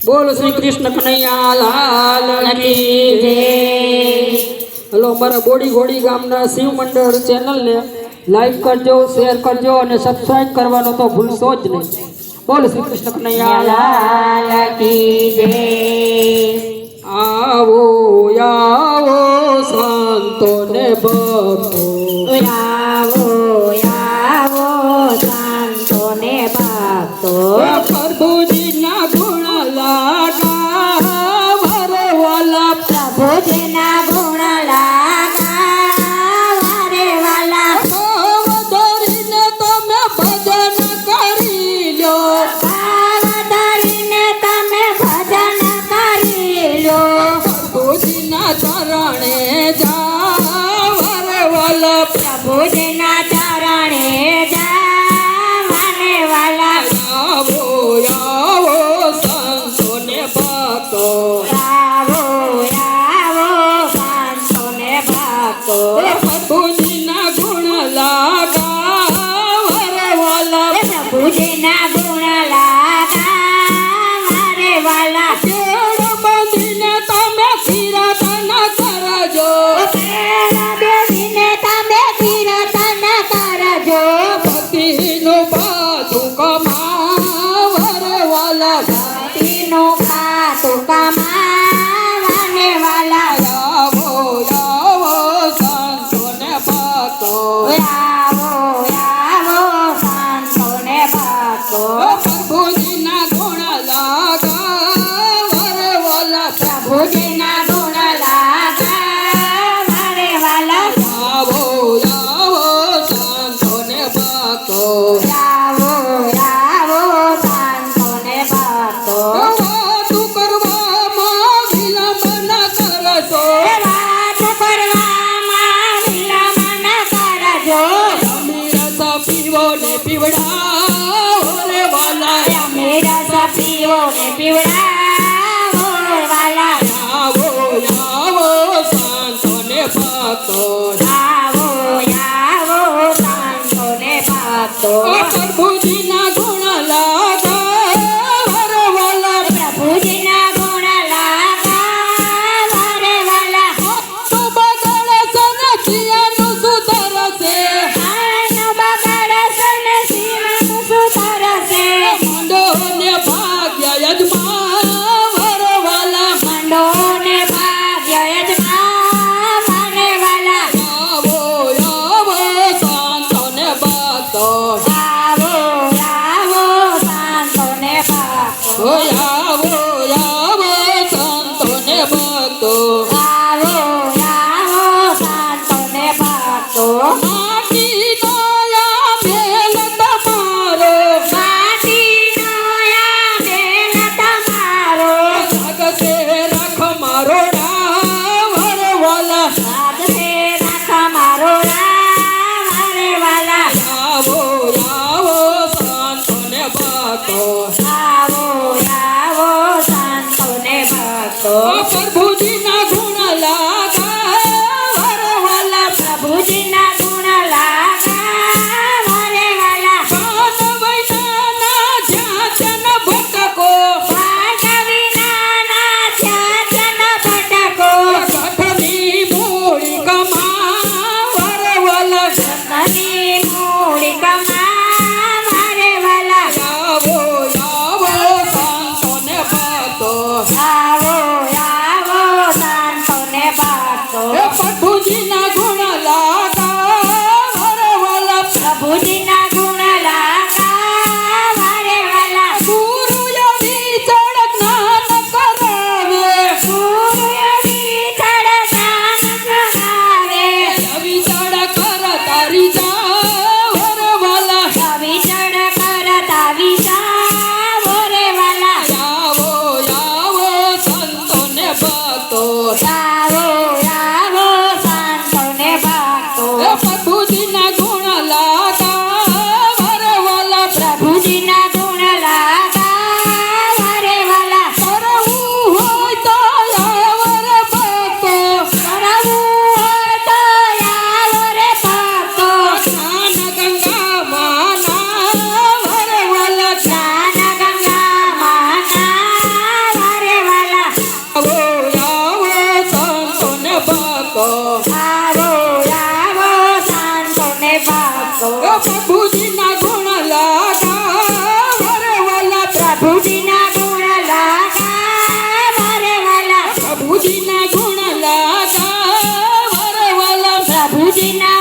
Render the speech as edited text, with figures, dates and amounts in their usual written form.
बोल श्री कृष्ण कन्हैया लाल की जय। हेलो मारा बोड़ी घोड़ी गामना शिव मंडल चैनल ने लाइक करजो, शेयर करजो और सब्सक्राइब करवानो तो भूलशो ज नहीं। बोल श्री कृष्ण कन्हैया लाल की जय। आवो आवो संतो ने भक्तो, आवो आवो संतो ने भक्तो, प्रभु जी ना गुण लागा वरे वाला, प्रभु जी ना गुण लागा वरे वाला, धरीने तमे भजन करी लो, धरीने तमे भजन करी लो, प्रभु जी ना चरणे जा वरे वाला, प्रभु जी ना चरणे जा वरे वाला, आवो आवो संतो ने भक्तो, आवो आवो संतो ने भक्तो, प्रभु जी ना गुण लागा वरे वाला, प्रभु जी ना गुण लागा वरे वाला, केड़ बंधीने तमे कीर्तन करजो, पेड़ बेवीने तमे कीर्तन करजो, भक्तिनु पाछु कमावरे वाला, भक्तिनु खातु कमावने वाला, आवो आवो संतो ने भक्तो, आवो आवो संतो ने भक्तो, प्रभु जी ना गुण लागा वरे वाला, प्रभु जी ना गुण लागा वरे वाला, आवो आवो संतो ने भक्तो, आवो आवो संतो ने भक्तो, वातु કરવામાં વિલંબ ન કરશો, વાત કરવામાં વિલંબ ન કરજો, અમીરસ પીવો ને પીવડાવો રે વાલા, અમે રસ પીવો ને પીવડાવો વાલા, આવો આવો સંતો ને ભક્તો, આવો આવો સંતો ને ભક્તો, પ્રભુજીના ગુણ લાગા વરે વાલા, પ્રભુજીના ગુણ લાગા વરે વાલા, તો બગડે સને જીયાનું સુધરશે, આનો બગાડશે ને શિવનું સુધરશે, મંડો ને ભાગ્ય યજમાન વરે વાલા, મંડો ને ભાગ્ય યજમાન વાલા, આવો આવો સંતો ને ભક્તો, આવો આવો સંતો ને ભક્તો, આવો આવો સંતો ને ભક્તો, આવો આવો સંતો ને ભક્તો, માટીનો આ બેલ તમારો, માટીનો આ બેલ તમારો, જાગશે રાખ મારો રામ વરે વાલા, સાગરે રાખ મારો રામ વરે વાલા, આવો આવો સંતો ને ભક્તો, આવો આવો સંતો ને ભક્તો, પ્રભુજીના ગુણ લાગા વરે વાલા, પ્રભુજીના ગુણ લાગા વરે વાલા, કાન વૈનાના જ્યાં ત્યાં ભટકો, વિનાના ચાચન ભટકો, કઠની મૂળી કમા વરે વાલા, કની મૂળી કમા વરે વાલા, આવો આવો સંતો ને ભક્તો, આવો આવો ભક્તો આવો આવો સંતો ને ભક્તો પ્રભુજીના ગુણ લગાવો રે વાલા પ્રભુજીના ગુણ લગાવો રે વાલા પ્રભુજીના ગુણ લગાવો રે વાલા પ્રભુજીના